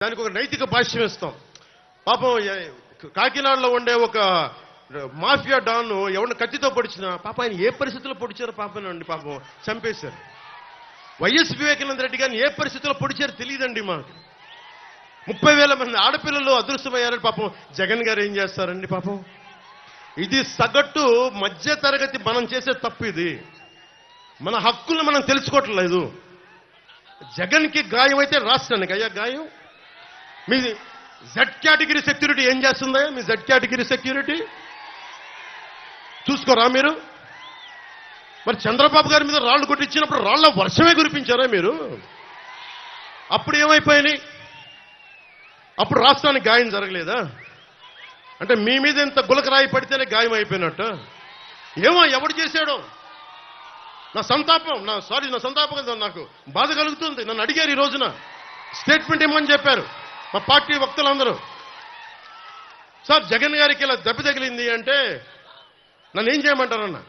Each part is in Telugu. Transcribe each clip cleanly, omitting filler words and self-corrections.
దానికి ఒక నైతిక భాష్యం ఇస్తాం. పాపం కాకినాడలో ఉండే ఒక మాఫియా డాన్ ఎవరిని కత్తితో పొడిచినా పాప ఆయన ఏ పరిస్థితుల్లో పొడిచారో పాపనండి, పాపం చంపేశారు. వైఎస్ వివేకానంద రెడ్డి గారిని ఏ పరిస్థితుల్లో పొడిచారో తెలియదండి మాకు. 30,000 మంది ఆడపిల్లలు అదృశ్యమయ్యారని పాపం జగన్ గారు ఏం చేస్తారండి పాపం. ఇది సగటు మధ్య తరగతి మనం చేసే తప్పు. ఇది మన హక్కులను మనం తెలుసుకోవట్లేదు. జగన్కి గాయం అయితే రాష్ట్రానికి అయ్యా గాయం. మీ జెడ్ కేటగిరీ సెక్యూరిటీ ఏం చేస్తుందా? మీ జెడ్ కేటగిరీ సెక్యూరిటీ చూసుకోరా మీరు? మరి చంద్రబాబు గారి మీద రాళ్లు కొట్టించినప్పుడు రాళ్ల వర్షమే కురిపించారా మీరు? అప్పుడు ఏమైపోయినాయి? అప్పుడు రాష్ట్రానికి గాయం జరగలేదా? అంటే మీ మీద ఇంత గులకరాయి పడితేనే గాయం అయిపోయినట్టు. ఏమో ఎవడు చేశాడో నా సంతాపం నాకు బాధ కలుగుతుంది. నన్ను అడిగారు ఈ రోజున స్టేట్మెంట్ ఇమ్మని చెప్పారు మా పార్టీ వక్తలందరూ. సార్ జగన్ గారికి ఇలా దెబ్బ తగిలింది అంటే నన్ను ఏం చేయమంటారన్న?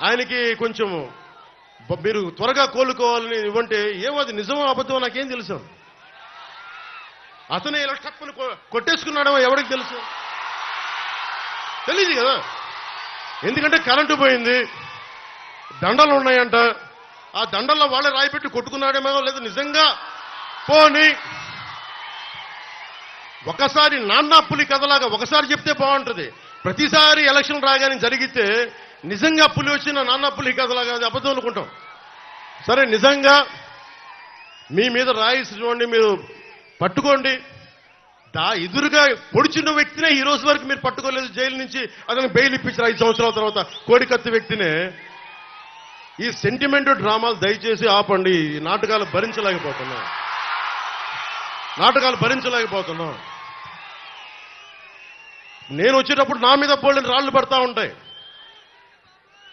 ఆయనకి కొంచెం మీరు త్వరగా కోలుకోవాలని ఇవ్వంటే ఏమో అది నిజమో అబద్ధమో నాకేం తెలుసు. అతనే ఇలా టప్పుని కొట్టేసుకున్నాడో ఎవరికి తెలుసు? తెలియదు కదా. ఎందుకంటే కరెంటు పోయింది, దండలు ఉన్నాయంట. ఆ దండల్లో వాళ్ళే రాయిపెట్టి కొట్టుకున్నాడేమో లేదు నిజంగా. పోనీ ఒకసారి నాన్న పులి కథలాగా ఒకసారి చెప్తే బాగుంటుంది. ప్రతిసారి ఎలక్షన్ రాగానే జరిగితే నిజంగా పులి వచ్చిన నాన్న పులి కథలాగా అది అబద్ధం అనుకుంటాం. సరే నిజంగా మీ మీద రాయిసినోండి మీరు పట్టుకోండి. ఎదురుగా పొడిచిన వ్యక్తినే ఈ రోజు వరకు మీరు పట్టుకోలేదు. జైలు నుంచి అతను బెయిల్ ఇప్పించారు 5 సంవత్సరాల తర్వాత. కోడికత్తి వ్యక్తినే. ఈ సెంటిమెంట్ డ్రామాలు దయచేసి ఆపండి. ఈ నాటకాలు భరించలేకపోతున్నాం. నేను వచ్చేటప్పుడు నా మీద బోల్డెన్ రాళ్లు పడతా ఉంటాయి.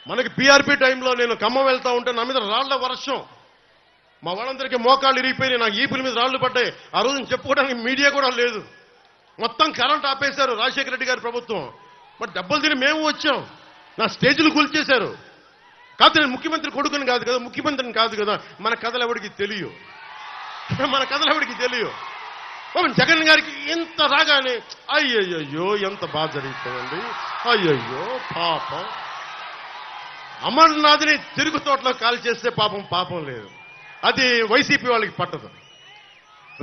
మనకి పీఆర్పీ టైంలో నేను ఖమ్మం వెళ్తా ఉంటే నా మీద రాళ్ల వర్షం. మా వాళ్ళందరికీ మోకాళ్ళు ఇరిగిపోయినాయి, నాకు ఈపుల మీద రాళ్లు పడ్డాయి. ఆ రోజున చెప్పుకోవడానికి మీడియా కూడా లేదు. మొత్తం కరెంట్ ఆపేశారు రాజశేఖర రెడ్డి గారి ప్రభుత్వం. మరి దెబ్బలు తిని మేము వచ్చాం. నా స్టేజ్లు కూల్చేశారు. కాదు నేను ముఖ్యమంత్రి కొడుకుని కాదు కదా, ముఖ్యమంత్రిని కాదు కదా. మన కథలు ఎవరికి తెలియవు. జగన్ గారికి ఇంత రాగానే అయ్యయ్యో ఎంత బాధ జరుగుతుందండి. అయ్యయ్యో పాపం. అమర్నాథ్ని తిరుగు తోటలో కాల్ చేస్తే పాపం లేదు. అది వైసీపీ వాళ్ళకి పట్టదు.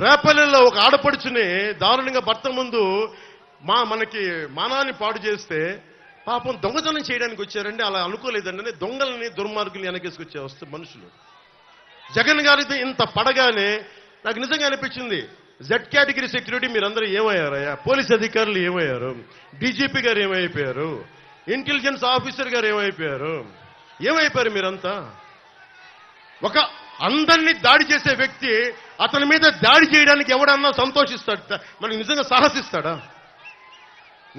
రేపల్లెల్లో ఒక ఆడపడుచుని దారుణంగా భర్త ముందు మనకి మానాన్ని పాడు చేస్తే పాపం దొంగతనం చేయడానికి వచ్చారండి. అలా అనుకోలేదండి. దొంగలని దుర్మార్గుల్ని వెనకేసుకొచ్చే వస్తే మనుషులు. జగన్ గారితో ఇంత పడగానే నాకు నిజంగా అనిపించింది, జెడ్ కేటగిరీ సెక్యూరిటీ మీరందరూ ఏమయ్యారయ్యా? పోలీస్ అధికారులు ఏమయ్యారు? డీజీపీ గారు ఏమైపోయారు? ఇంటెలిజెన్స్ ఆఫీసర్ గారు ఏమైపోయారు మీరంతా? ఒక అందరినీ దాడి చేసే వ్యక్తి అతని మీద దాడి చేయడానికి ఎవడన్నా సంతోషిస్తాడు? మనకి నిజంగా సాహసిస్తాడా?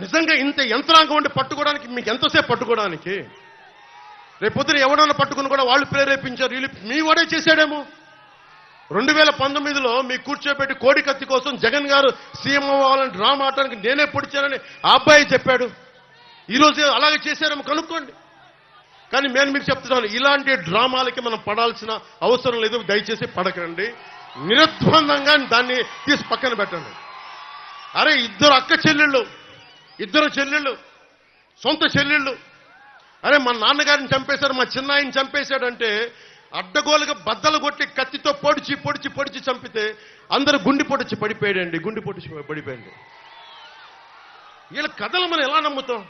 నిజంగా ఇంత యంత్రాంగం ఉండి పట్టుకోవడానికి మీకు ఎంతసేపు పట్టుకోవడానికి? రేపొద్దున ఎవడన్నా పట్టుకుని కూడా వాళ్ళు ప్రేరేపించారు, వీళ్ళు మీ వాడే చేశాడేమో. 2019లో మీ కూర్చోబెట్టి కోడికత్తి కోసం జగన్ గారు సీఎం అవ్వాలని డ్రామా ఆడటానికి నేనే పొడిచానని ఆ అబ్బాయి చెప్పాడు. ఈరోజు అలాగే చేశారేమో కనుక్కోండి. కానీ నేను మీకు చెప్తున్నాను, ఇలాంటి డ్రామాలకి మనం పడాల్సిన అవసరం లేదు. దయచేసి పడకండి. నిర్ద్వందంగా దాన్ని తీసి పక్కన పెట్టండి. అరే ఇద్దరు చెల్లెళ్ళు, సొంత చెల్లెళ్ళు. అరే మా నాన్నగారిని చంపేశాడు, మా చిన్నాయిని చంపేశాడంటే అడ్డగోలుగా బద్దలు కొట్టి కత్తితో పొడిచి చంపితే అందరూ గుండి పొడిచి పడిపోయాడండి. వీళ్ళ కథలు మనం ఎలా నమ్ముతాం?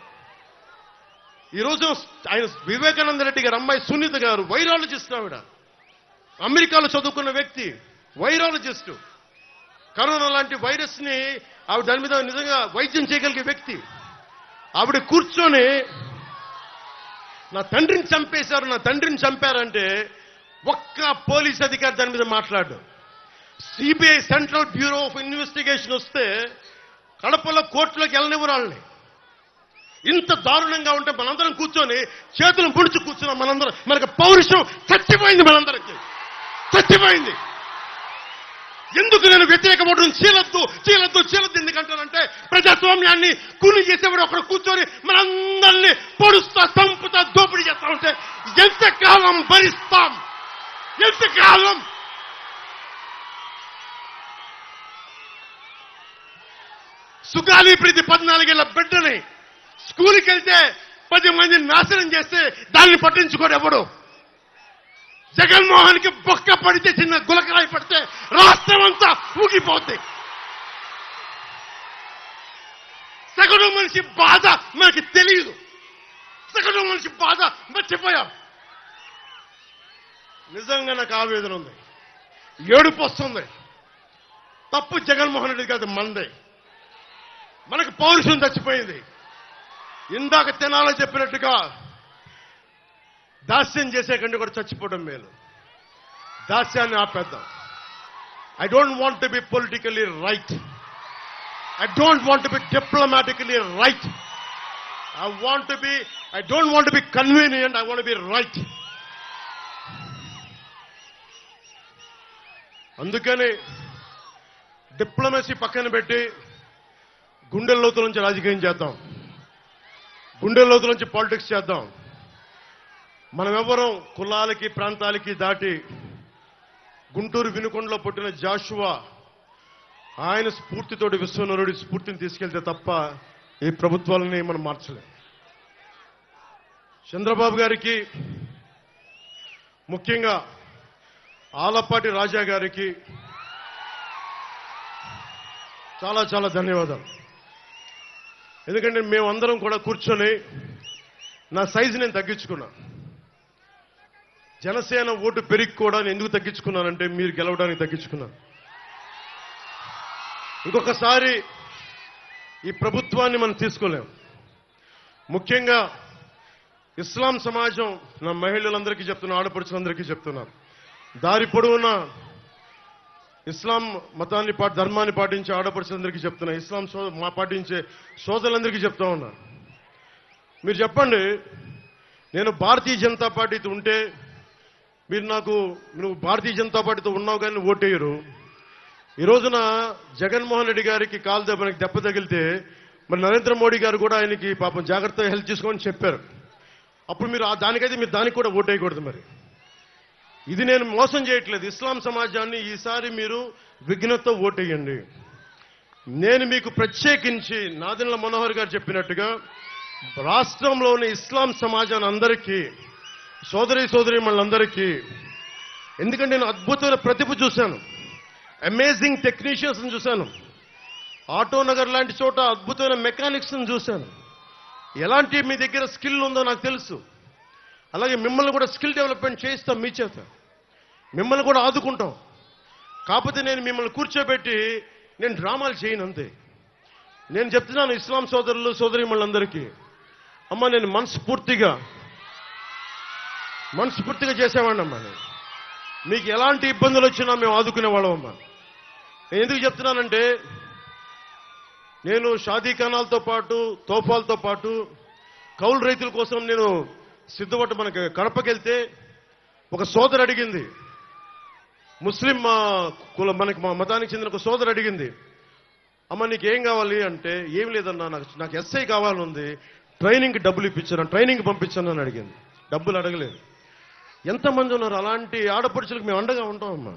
ఈరోజు ఆయన వివేకానంద రెడ్డి గారు అమ్మాయి సునీత గారు వైరాలజిస్ట్. ఆవిడ అమెరికాలో చదువుకున్న వ్యక్తి, వైరాలజిస్ట్. కరోనా లాంటి వైరస్ ని ఆవిడ దాని మీద నిజంగా వైద్యం చేయగలిగే వ్యక్తి. ఆవిడ కూర్చొని నా తండ్రిని చంపారంటే ఒక్క పోలీస్ అధికారి దాని మీద మాట్లాడు. CBI central bureau of investigation వస్తే కడపలో కోర్టులోకి వెళ్ళనివ్వరు వాళ్ళని. ఇంత దారుణంగా ఉంటే మనందరం కూర్చొని చేతులు ముడిచి కూర్చున్నాం. మనకు పౌరుషం చచ్చిపోయింది. చచ్చిపోయింది. ఎందుకు నేను వ్యతిరేక ఓటును చీలద్దు ఎందుకంటానంటే ప్రజాస్వామ్యాన్ని కూలి చేసేవాడు ఒకడు కూర్చొని మనందరినీ పొడుస్తా చంపుతా దోపిడీ చేస్తా ఉంటే ఎంతకాలం భరిస్తాం? సుగాలి ప్రీతి 14 ఏళ్ల బిడ్డని స్కూల్కి వెళ్తే 10 మందిని నాశనం చేస్తే దాన్ని పట్టించుకోడు ఎవడు. జగన్మోహన్ కి బొక్క పడితే, చిన్న గులకరాయి పడితే రాష్ట్రం అంతా ఊగిపోద్ది. సగటు మనిషి బాధ మనకి తెలియదు. సగటు మనిషి బాధ మర్చిపోయాం. నిజంగా నాకు ఆవేదన ఉంది, ఏడుపు వస్తుంది. తప్పు జగన్మోహన్ రెడ్డి కాదు, మందే. మనకు పౌరుషం చచ్చిపోయింది. ఇందాక తినాలని చెప్పినట్టుగా దాస్యం చేసే కంటే కూడా చచ్చిపోవడం మేలు. దాస్యాన్ని ఆపేద్దాం. I don't want to be politically right. I don't want to be diplomatically right. I don't want to be convenient. I want to be right. అందుకని డిప్లొమసీ పక్కన పెట్టి గుండెల లోతుల నుంచి రాజకీయం చేద్దాం. గుండెల లోతుల నుంచి పాలిటిక్స్ చేద్దాం. మనం ఎవరం కులాలకి ప్రాంతాలకి దాటి గుంటూరు వినుకొండలో పుట్టిన జాషువా ఆయన స్ఫూర్తితోటి విశ్వనరుడి స్ఫూర్తిని తీసుకెళ్తే తప్ప ఈ ప్రభుత్వాలని మనం మార్చలేం. చంద్రబాబు గారికి, ముఖ్యంగా ఆలపాటి రాజా గారికి చాలా చాలా ధన్యవాదాలు. ఎందుకంటే మేమందరం కూడా కూర్చొని నా సైజు నేను తగ్గించుకున్నా. జనసేన ఓటు పెరిగి కూడా నేను ఎందుకు తగ్గించుకున్నానంటే మీరు గెలవడానికి తగ్గించుకున్నాను. ఇంకొకసారి ఈ ప్రభుత్వాన్ని మనం తీసుకోలేం. ముఖ్యంగా ఇస్లాం సమాజం, నా మహిళలందరికీ చెప్తున్నా, ఆడపడుచులందరికీ చెప్తున్నా, దారి పొడవునా ఇస్లాం మతాన్ని ధర్మాన్ని పాటించే ఆడపడుచులందరికీ చెప్తున్నా, ఇస్లాం పాటించే సోదరులందరికీ చెప్తా ఉన్నా. మీరు చెప్పండి, నేను భారతీయ జనతా పార్టీతో ఉంటే నువ్వు భారతీయ జనతా పార్టీతో ఉన్నావు కానీ ఓటేయరు. ఈ రోజున జగన్మోహన్ రెడ్డి గారికి కాలు మనకి దెబ్బ తగిలితే మరి నరేంద్ర మోడీ గారు కూడా ఆయనకి పాపం జాగ్రత్తగా హెల్ప్ చేసుకోమని చెప్పారు. అప్పుడు మీరు దానికైతే మీరు దానికి కూడా ఓటేయకూడదు. మరి ఇది నేను మోసం చేయట్లేదు. ఇస్లాం సమాజాన్ని ఈసారి మీరు విఘ్నతతో ఓటేయండి. నేను మీకు ప్రత్యేకించి నాదెండ్ల మనోహర్ గారు చెప్పినట్టుగా రాష్ట్రంలోని ఇస్లాం సమాజాన్ని అందరికీ, సోదరీమణులందరికీ, ఎందుకంటే నేను అద్భుతమైన ప్రతిభ చూశాను, అమేజింగ్ టెక్నీషియన్స్ చూశాను, ఆటోనగర్ లాంటి చోట అద్భుతమైన మెకానిక్స్ చూశాను. ఎలాంటి మీ దగ్గర స్కిల్ ఉందో నాకు తెలుసు. అలాగే మిమ్మల్ని కూడా స్కిల్ డెవలప్మెంట్ చేయిస్తాం, మీ చేత మిమ్మల్ని కూడా ఆదుకుంటాం. కాకపోతే నేను మిమ్మల్ని కూర్చోబెట్టి నేను డ్రామాలు చేయను అంతే. నేను చెప్తున్నాను ఇస్లాం సోదరులు సోదరీమణులందరికీ, అమ్మ నేను మనస్ఫూర్తిగా చేసేవాడిని అమ్మా. మీకు ఎలాంటి ఇబ్బందులు వచ్చినా మేము ఆదుకునేవాళ్ళం అమ్మా. నేను ఎందుకు చెప్తున్నానంటే నేను షాదీఖానాలతో పాటు, తోఫాలతో పాటు కౌలు రైతుల కోసం నేను సిద్ధపట్టు మనకి కడపకెళ్తే ఒక సోదరు అడిగింది, ముస్లిం మనకి మా మతానికి చెందిన ఒక సోదరు అడిగింది, అమ్మ నీకేం కావాలి అంటే, ఏం లేదన్నా నాకు ఎస్ఐ కావాలనుంది, ట్రైనింగ్కి డబ్బులు ఇప్పించాను, ట్రైనింగ్కి పంపించాను అని అడిగింది. డబ్బులు అడగలేదు. ఎంతమంది ఉన్నారు అలాంటి ఆడపడుచులకు మేము అండగా ఉంటామమ్మా.